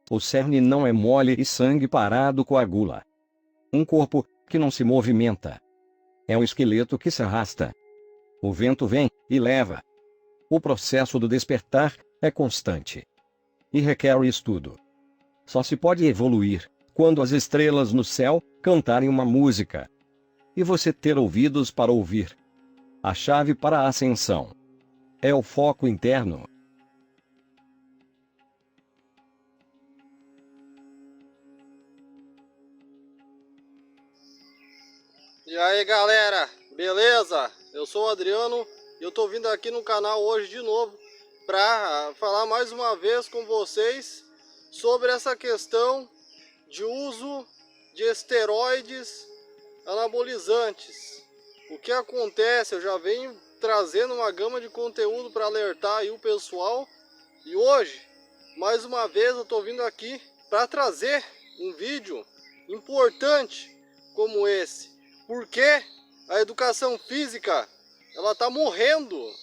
O cerne não é mole e sangue parado coagula. Um corpo que não se movimenta. É um esqueleto que se arrasta. O vento vem e leva. O processo do despertar é constante e requer estudo. Só se pode evoluir quando as estrelas no céu cantarem uma música e você ter ouvidos para ouvir. A chave para a ascensão é o foco interno. E aí galera, beleza? Eu sou o Adriano e eu tô vindo aqui no canal hoje de novo para falar mais uma vez com vocês sobre essa questão de uso de esteroides anabolizantes. O que acontece? Eu já venho trazendo uma gama de conteúdo para alertar aí o pessoal e hoje, mais uma vez, eu tô vindo aqui para trazer um vídeo importante como esse. Porque a educação física ela está morrendo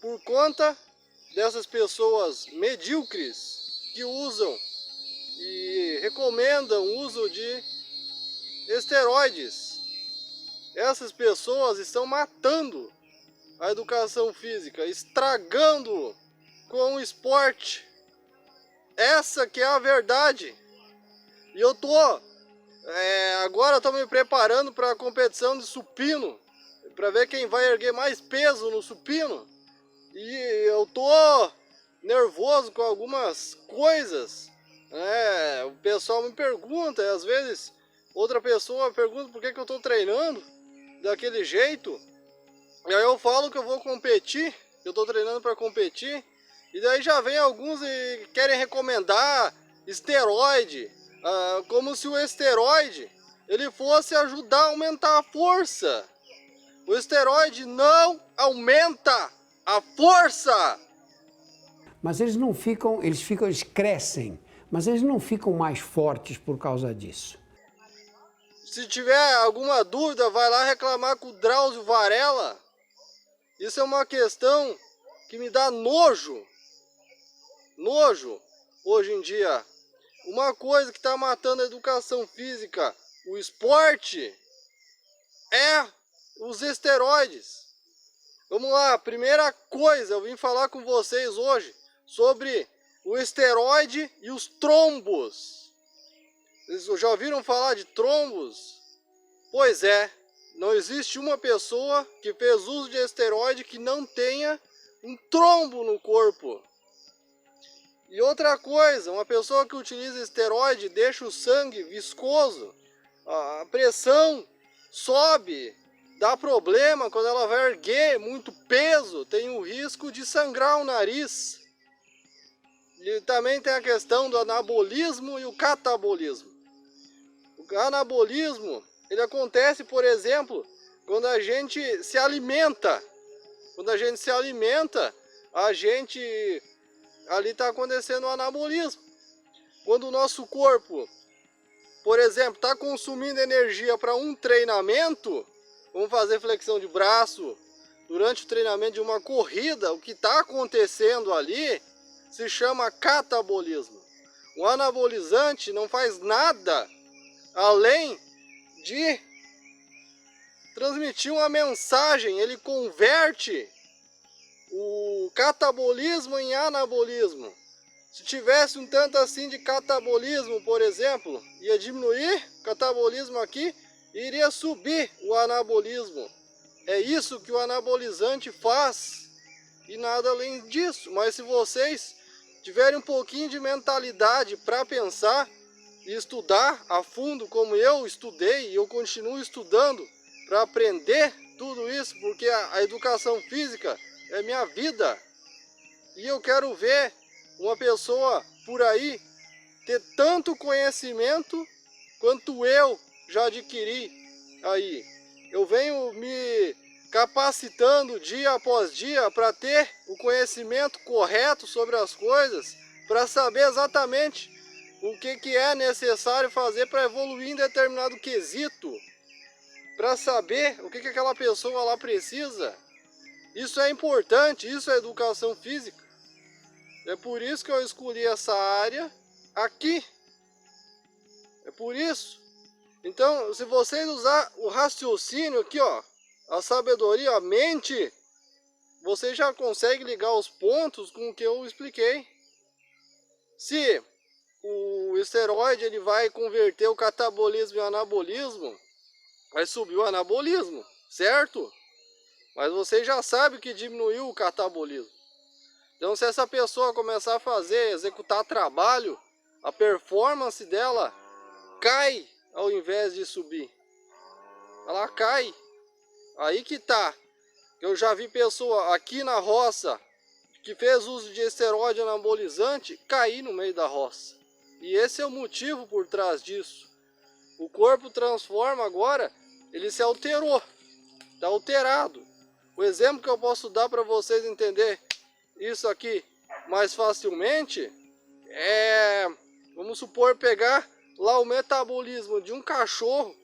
por conta dessas pessoas medíocres que usam e recomendam o uso de esteroides. Essas pessoas estão matando a educação física, estragando com o esporte. Essa que é a verdade. E eu agora estou me preparando para a competição de supino, para ver quem vai erguer mais peso no supino. E eu tô nervoso com algumas coisas. O pessoal me pergunta, e às vezes outra pessoa pergunta por que eu estou treinando daquele jeito. E aí eu falo que eu vou competir, que eu estou treinando para competir. E daí já vem alguns e querem recomendar esteroide. Como se o esteroide ele fosse ajudar a aumentar a força. O esteroide não aumenta a força. Mas eles não ficam, eles crescem, mas eles não ficam mais fortes por causa disso. Se tiver alguma dúvida, vai lá reclamar com o Drauzio Varela. Isso é uma questão que me dá nojo. Nojo hoje em dia. Uma coisa que está matando a educação física, o esporte, é os esteroides. Vamos lá, primeira coisa, eu vim falar com vocês hoje sobre o esteroide e os trombos. Vocês já ouviram falar de trombos? Pois é, não existe uma pessoa que fez uso de esteroide que não tenha um trombo no corpo. E outra coisa, uma pessoa que utiliza esteroide deixa o sangue viscoso, a pressão sobe, dá problema quando ela vai erguer muito peso, tem o risco de sangrar o nariz. E também tem a questão do anabolismo e o catabolismo. O anabolismo, ele acontece, por exemplo, quando a gente se alimenta. Quando a gente se alimenta, ali está acontecendo o anabolismo. Quando o nosso corpo, por exemplo, está consumindo energia para um treinamento, vamos fazer flexão de braço, durante o treinamento de uma corrida, o que está acontecendo ali se chama catabolismo. O anabolizante não faz nada além de transmitir uma mensagem, ele converte o catabolismo em anabolismo. Se tivesse um tanto assim de catabolismo, por exemplo, ia diminuir o catabolismo aqui e iria subir o anabolismo. É isso que o anabolizante faz e nada além disso. Mas se vocês tiverem um pouquinho de mentalidade para pensar e estudar a fundo como eu estudei e eu continuo estudando para aprender tudo isso, porque a educação física é minha vida. E eu quero ver uma pessoa por aí ter tanto conhecimento quanto eu já adquiri aí. Eu venho me capacitando dia após dia para ter o conhecimento correto sobre as coisas, para saber exatamente o que é necessário fazer para evoluir em determinado quesito, para saber o que aquela pessoa lá precisa. Isso é importante, isso é educação física. É por isso que eu escolhi essa área, aqui. É por isso. Então, se vocês usar o raciocínio aqui, ó, a sabedoria, a mente, você já consegue ligar os pontos com o que eu expliquei. Se o esteroide ele vai converter o catabolismo em anabolismo, vai subir o anabolismo, certo? Mas você já sabe que diminuiu o catabolismo. Então, se essa pessoa começar a fazer, executar trabalho, a performance dela cai ao invés de subir. Ela cai. Aí que tá. Eu já vi pessoa aqui na roça que fez uso de esteroide anabolizante cair no meio da roça. E esse é o motivo por trás disso. O corpo transforma agora, ele se alterou. Está alterado. O exemplo que eu posso dar para vocês entender isso aqui mais facilmente é, vamos supor, pegar lá o metabolismo de um cachorro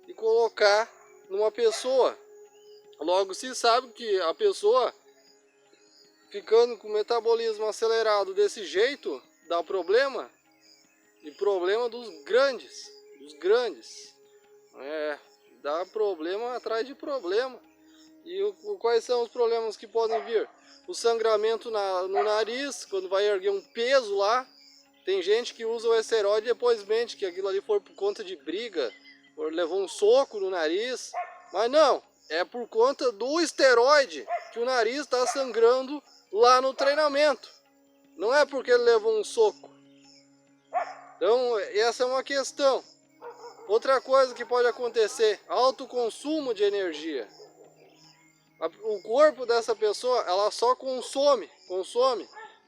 e colocar numa pessoa. Logo se sabe que a pessoa ficando com o metabolismo acelerado desse jeito dá problema, e problema dos grandes, dá problema atrás de problema. E quais são os problemas que podem vir? O sangramento no nariz, quando vai erguer um peso lá. Tem gente que usa o esteroide e depois mente que aquilo ali foi por conta de briga, ou levou um soco no nariz. Mas não, é por conta do esteroide que o nariz está sangrando lá no treinamento. Não é porque ele levou um soco. Então, essa é uma questão. Outra coisa que pode acontecer, alto consumo de energia. O corpo dessa pessoa, ela só consome,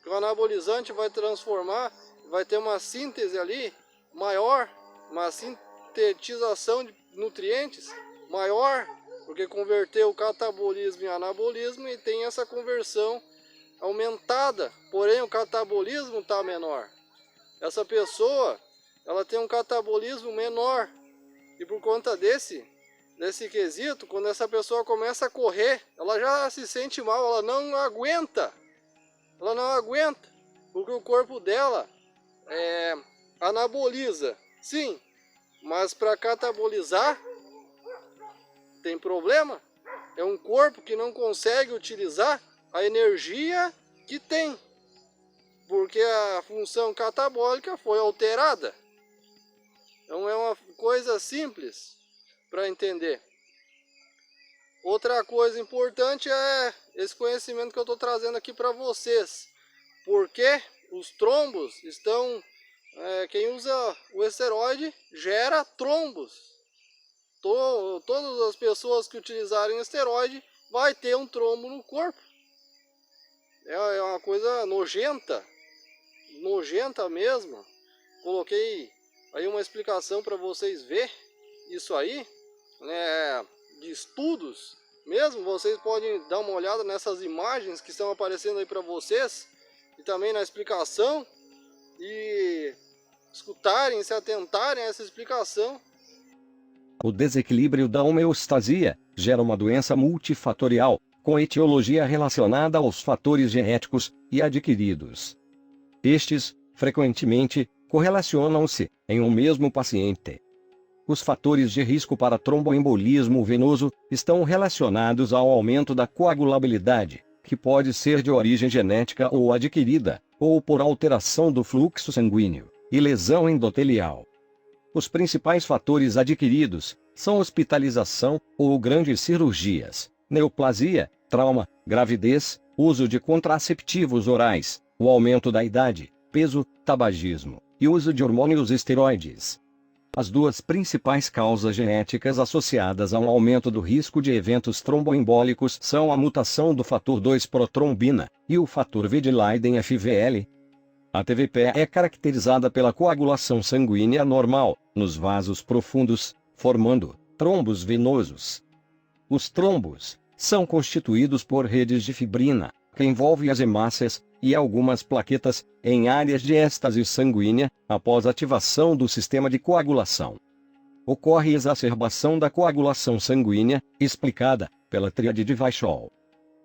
que o anabolizante vai transformar, vai ter uma síntese ali maior, uma sintetização de nutrientes maior, porque converteu o catabolismo em anabolismo e tem essa conversão aumentada, porém o catabolismo está menor. Essa pessoa, ela tem um catabolismo menor, e por conta desse quesito, quando essa pessoa começa a correr, ela já se sente mal, ela não aguenta, porque o corpo dela anaboliza, sim, mas para catabolizar tem problema. É um corpo que não consegue utilizar a energia que tem, porque a função catabólica foi alterada. Então é uma coisa simples para entender. Outra coisa importante é esse conhecimento que eu estou trazendo aqui para vocês. Porque os trombos estão... quem usa o esteroide gera trombos. Todas as pessoas que utilizarem esteroide vai ter um trombo no corpo. É uma coisa nojenta. Nojenta mesmo. Coloquei aí uma explicação para vocês verem isso aí, né, de estudos mesmo. Vocês podem dar uma olhada nessas imagens que estão aparecendo aí para vocês, e também na explicação, e escutarem, se atentarem a essa explicação. O desequilíbrio da homeostasia gera uma doença multifatorial, com etiologia relacionada aos fatores genéticos e adquiridos. Estes, frequentemente, correlacionam-se em um mesmo paciente. Os fatores de risco para tromboembolismo venoso estão relacionados ao aumento da coagulabilidade, que pode ser de origem genética ou adquirida, ou por alteração do fluxo sanguíneo, e lesão endotelial. Os principais fatores adquiridos são hospitalização ou grandes cirurgias, neoplasia, trauma, gravidez, uso de contraceptivos orais, o aumento da idade, peso, tabagismo e uso de hormônios esteroides. As duas principais causas genéticas associadas ao aumento do risco de eventos tromboembólicos são a mutação do fator 2-protrombina e o fator V de Leiden-FVL. A TVP é caracterizada pela coagulação sanguínea normal nos vasos profundos, formando trombos venosos. Os trombos são constituídos por redes de fibrina, que envolve as hemácias e algumas plaquetas em áreas de êxtase sanguínea após ativação do sistema de coagulação. Ocorre exacerbação da coagulação sanguínea, explicada pela tríade de Weichel.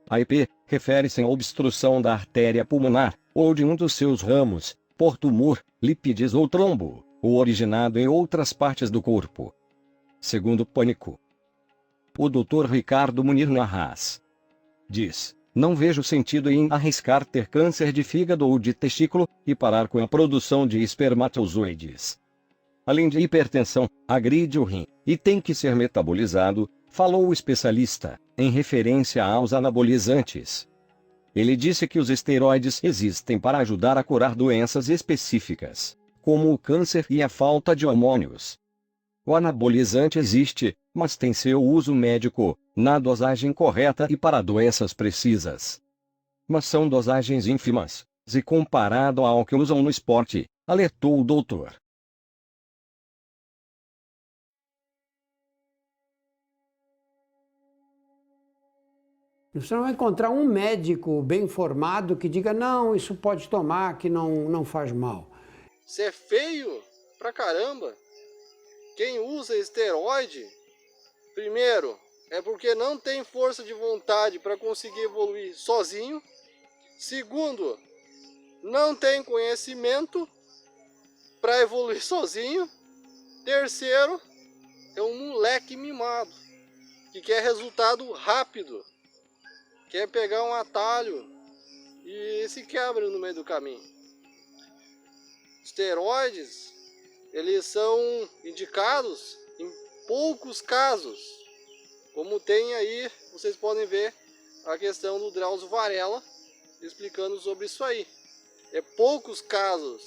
A EP refere-se à obstrução da artéria pulmonar, ou de um dos seus ramos, por tumor, lipídios ou trombo, ou originado em outras partes do corpo. Segundo Pânico. O Dr. Ricardo Munir Narras diz: não vejo sentido em arriscar ter câncer de fígado ou de testículo, e parar com a produção de espermatozoides. Além de hipertensão, agride o rim, e tem que ser metabolizado, falou o especialista, em referência aos anabolizantes. Ele disse que os esteroides existem para ajudar a curar doenças específicas, como o câncer e a falta de hormônios. O anabolizante existe, mas tem seu uso médico, na dosagem correta e para doenças precisas. Mas são dosagens ínfimas, e comparado ao que usam no esporte, alertou o doutor. Você não vai encontrar um médico bem informado que diga, não, isso pode tomar, que não faz mal. Isso é feio pra caramba. Quem usa esteroide, primeiro, é porque não tem força de vontade para conseguir evoluir sozinho. Segundo, não tem conhecimento para evoluir sozinho. Terceiro, é um moleque mimado que quer resultado rápido, quer pegar um atalho e se quebra no meio do caminho. Esteroides, eles são indicados em poucos casos, como tem aí, vocês podem ver a questão do Drauzio Varela explicando sobre isso aí. É poucos casos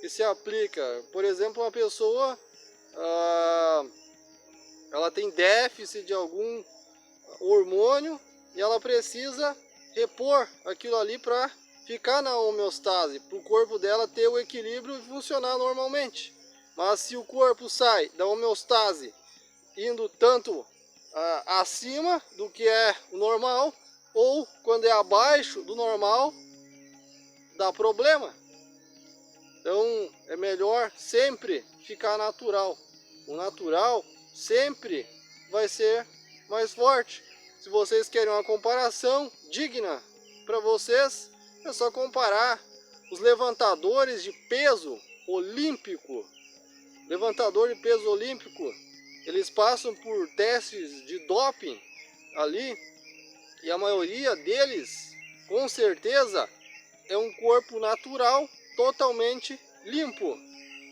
que se aplica. Por exemplo, uma pessoa ela tem déficit de algum hormônio e ela precisa repor aquilo ali para ficar na homeostase, para o corpo dela ter o equilíbrio e funcionar normalmente. Mas se o corpo sai da homeostase indo tanto acima do que é o normal, ou quando é abaixo do normal, dá problema. Então é melhor sempre ficar natural. O natural sempre vai ser mais forte. Se vocês querem uma comparação digna para vocês, é só comparar os levantadores de peso olímpico. Levantador de peso olímpico, eles passam por testes de doping ali, e a maioria deles, com certeza, é um corpo natural, totalmente limpo.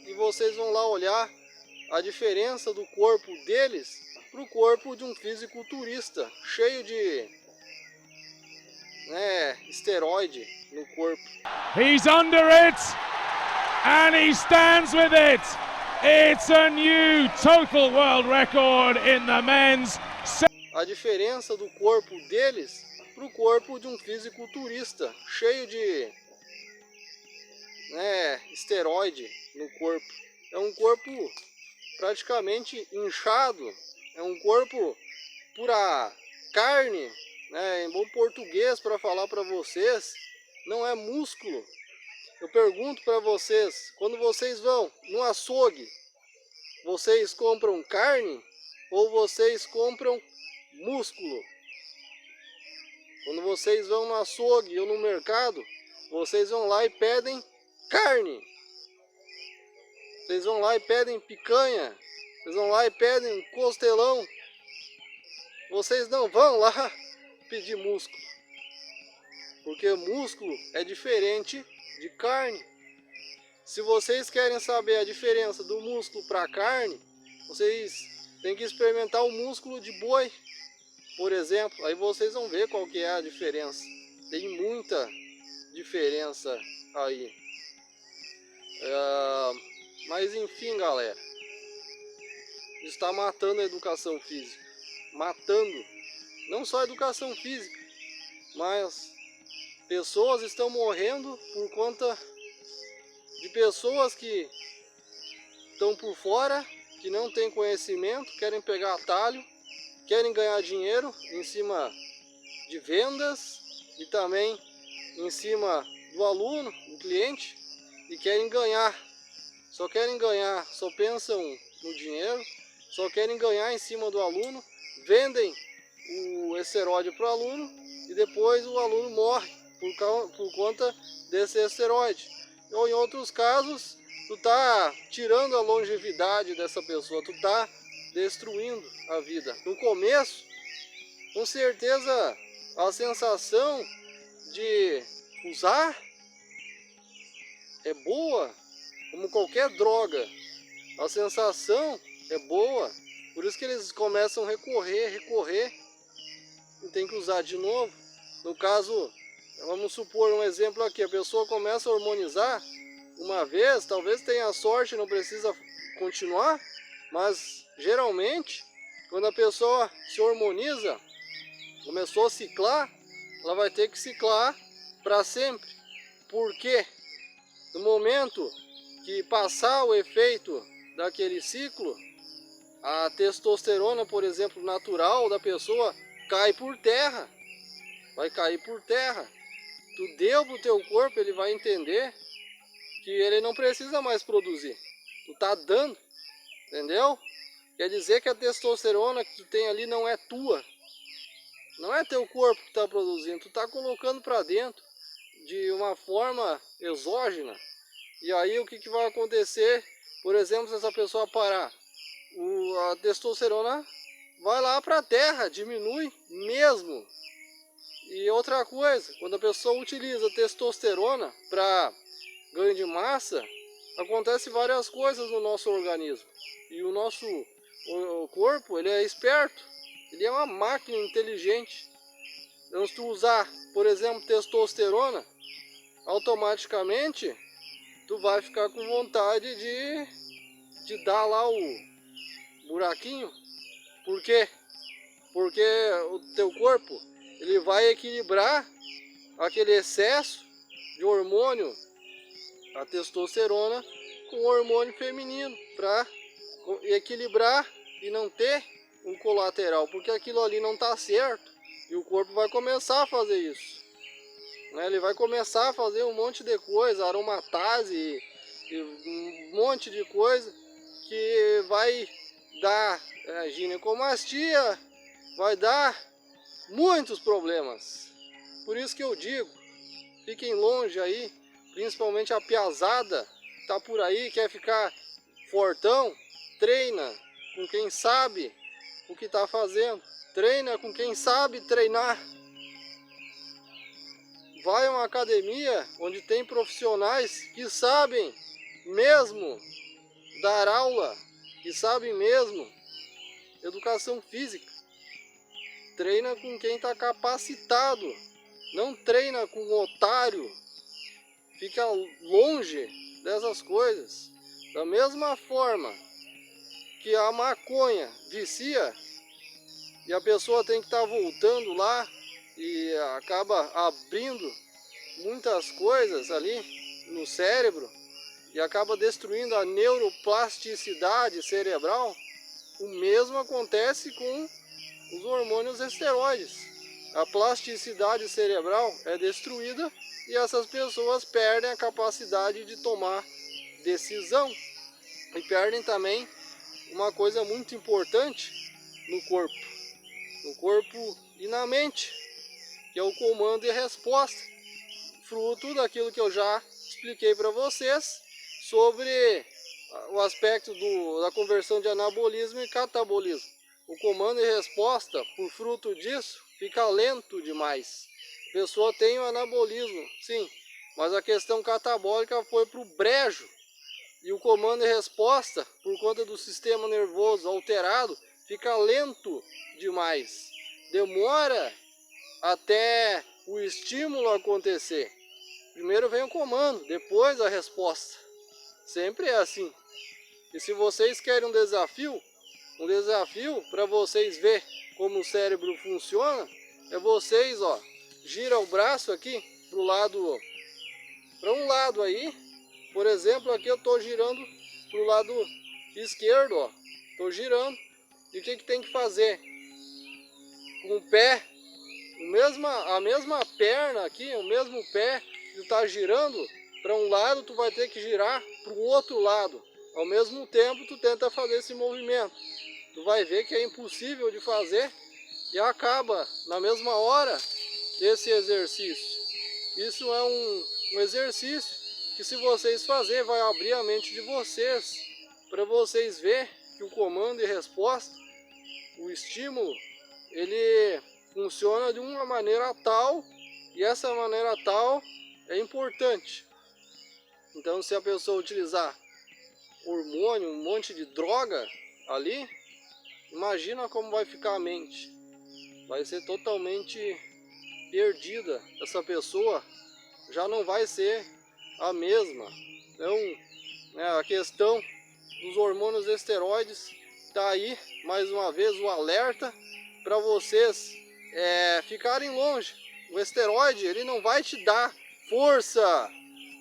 E vocês vão lá olhar a diferença do corpo deles para o corpo de um fisiculturista, cheio de esteroide no corpo. He's under it, and he stands with it. It's a new total world record in the men's. A diferença do corpo deles para o corpo de um fisiculturista, cheio de esteroide no corpo. É um corpo praticamente inchado, é um corpo pura carne, em bom português para falar para vocês, não é músculo. Eu pergunto para vocês, quando vocês vão no açougue, vocês compram carne ou vocês compram músculo? Quando vocês vão no açougue ou no mercado, vocês vão lá e pedem carne. Vocês vão lá e pedem picanha. Vocês vão lá e pedem costelão. Vocês não vão lá pedir músculo. Porque músculo é diferente de carne. Se vocês querem saber a diferença do músculo para carne, vocês têm que experimentar o músculo de boi, por exemplo. Aí vocês vão ver qual que é a diferença. Tem muita diferença aí. Mas enfim, galera, está matando a educação física. Matando não só a educação física, mas pessoas estão morrendo por conta de pessoas que estão por fora, que não têm conhecimento, querem pegar atalho, querem ganhar dinheiro em cima de vendas e também em cima do aluno, do cliente, e querem ganhar. Só querem ganhar, só pensam no dinheiro, só querem ganhar em cima do aluno, vendem o esteroide para o aluno e depois o aluno morre por conta desse esteroide. ou em outros casos, tu tá tirando a longevidade dessa pessoa, tu tá destruindo a vida. No começo, com certeza, a sensação de usar é boa, como qualquer droga. A sensação é boa, por isso que eles começam a recorrer, e tem que usar de novo. No caso, vamos supor um exemplo aqui, a pessoa começa a hormonizar uma vez, talvez tenha sorte, não precisa continuar, mas geralmente, quando a pessoa se hormoniza, começou a ciclar, ela vai ter que ciclar para sempre. Por quê? No momento que passar o efeito daquele ciclo, a testosterona, por exemplo, natural da pessoa, cai por terra. Vai cair por terra. Tu deu pro teu corpo, ele vai entender que ele não precisa mais produzir. Tu tá dando, entendeu? Quer dizer que a testosterona que tu tem ali não é tua. Não é teu corpo que está produzindo, tu está colocando para dentro de uma forma exógena. E aí o que vai acontecer? Por exemplo, se essa pessoa parar, a testosterona vai lá para a terra, diminui mesmo. E outra coisa, quando a pessoa utiliza testosterona para ganho de massa, acontece várias coisas no nosso organismo. E o nosso corpo, ele é esperto, ele é uma máquina inteligente. Então, se tu usar, por exemplo, testosterona, automaticamente tu vai ficar com vontade de dar lá o buraquinho. Por quê? Porque o teu corpo, ele vai equilibrar aquele excesso de hormônio, a testosterona, com o hormônio feminino, para equilibrar e não ter um colateral, porque aquilo ali não está certo, e o corpo vai começar a fazer isso. Ele vai começar a fazer um monte de coisa, aromatase, e um monte de coisa que vai dar ginecomastia, vai dar muitos problemas. Por isso que eu digo, fiquem longe aí, principalmente a piazada que tá por aí, quer ficar fortão, treina com quem sabe o que está fazendo, treina com quem sabe treinar. Vai a uma academia onde tem profissionais que sabem mesmo dar aula, que sabem mesmo educação física. Treina com quem está capacitado, não treina com um otário. Fica longe dessas coisas. Da mesma forma que a maconha vicia e a pessoa tem que estar voltando lá e acaba abrindo muitas coisas ali no cérebro e acaba destruindo a neuroplasticidade cerebral, o mesmo acontece com os hormônios esteroides. A plasticidade cerebral é destruída e essas pessoas perdem a capacidade de tomar decisão e perdem também uma coisa muito importante no corpo e na mente, que é o comando e resposta, fruto daquilo que eu já expliquei para vocês sobre o aspecto da conversão de anabolismo e catabolismo. O comando e resposta, por fruto disso, fica lento demais. A pessoa tem o anabolismo, sim, mas a questão catabólica foi para o brejo. E o comando e resposta, por conta do sistema nervoso alterado, fica lento demais. Demora até o estímulo acontecer. Primeiro vem o comando, depois a resposta. Sempre é assim. E se vocês querem um desafio para vocês ver como o cérebro funciona, é vocês, gira o braço aqui para um lado aí. Por exemplo, aqui eu estou girando para o lado esquerdo, estou girando. E o que tem que fazer? Com o pé, a mesma perna aqui, o mesmo pé que está girando para um lado, tu vai ter que girar para o outro lado. Ao mesmo tempo, tu tenta fazer esse movimento. Tu vai ver que é impossível de fazer e acaba na mesma hora esse exercício. Isso é um exercício que se vocês fazerem, vai abrir a mente de vocês, para vocês verem que o comando e resposta, o estímulo, ele funciona de uma maneira tal, e essa maneira tal é importante. Então, se a pessoa utilizar hormônio, um monte de droga ali, imagina como vai ficar a mente. Vai ser totalmente perdida. Essa pessoa já não vai ser a mesma. Então, a questão dos hormônios esteroides tá aí, mais uma vez, o alerta para vocês ficarem longe. O esteroide, ele não vai te dar força.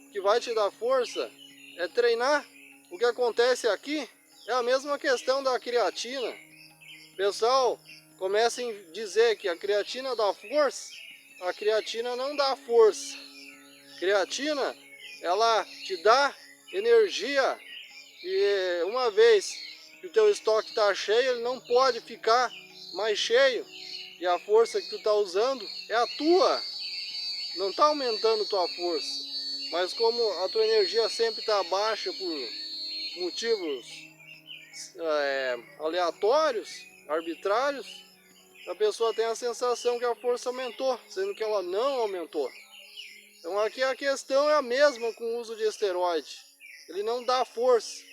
O que vai te dar força é treinar. O que acontece aqui é a mesma questão da creatina. Pessoal, comecem a dizer que a creatina dá força. A creatina não dá força. Creatina, ela te dá energia. E uma vez que o teu estoque está cheio, ele não pode ficar mais cheio. E a força que tu está usando é a tua. Não está aumentando tua força. Mas como a tua energia sempre está baixa por motivos aleatórios, arbitrários, a pessoa tem a sensação que a força aumentou, sendo que ela não aumentou. Então aqui a questão é a mesma com o uso de esteroide. Ele não dá força,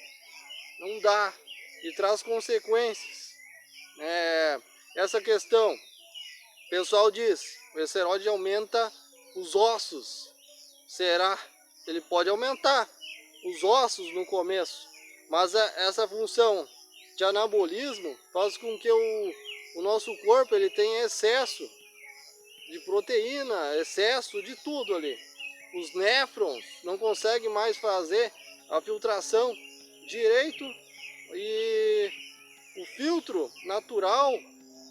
não dá, e traz consequências. Essa questão, o pessoal diz, o esteroide aumenta os ossos. Será? Ele pode aumentar os ossos no começo, mas essa função de anabolismo faz com que o nosso corpo ele tenha excesso de proteína, excesso de tudo ali. Os néfrons não conseguem mais fazer a filtração direito, e o filtro natural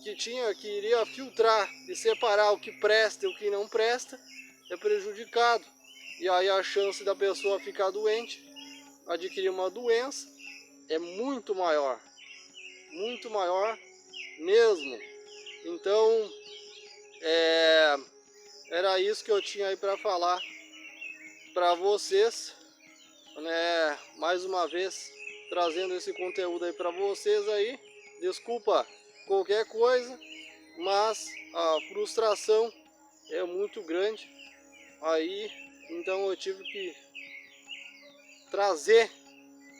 que iria filtrar e separar o que presta e o que não presta é prejudicado. E aí a chance da pessoa ficar doente, adquirir uma doença, é muito maior mesmo. Então, era isso que eu tinha aí para falar para vocês, mais uma vez trazendo esse conteúdo aí para vocês aí. Desculpa qualquer coisa, mas a frustração é muito grande aí, então eu tive que trazer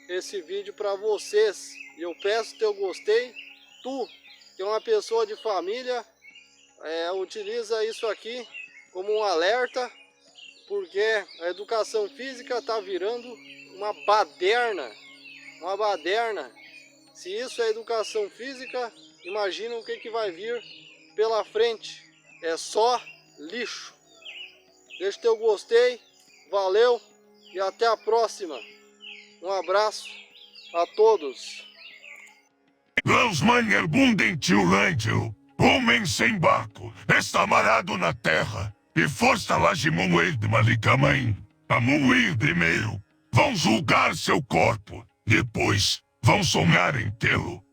esse vídeo para vocês. E eu peço teu gostei. Tu, que é uma pessoa de família, utiliza isso aqui como um alerta, porque a educação física está virando uma baderna. Uma baderna. Se isso é educação física, imagina o que vai vir pela frente. É só lixo. Deixa teu gostei, valeu e até a próxima. Um abraço a todos. Lansman Erbundem Tiulândio, homem sem barco, está amarrado na terra, e força Lajimuir de Malicamain, a Muir primeiro, vão julgar seu corpo, depois vão sonhar em tê-lo.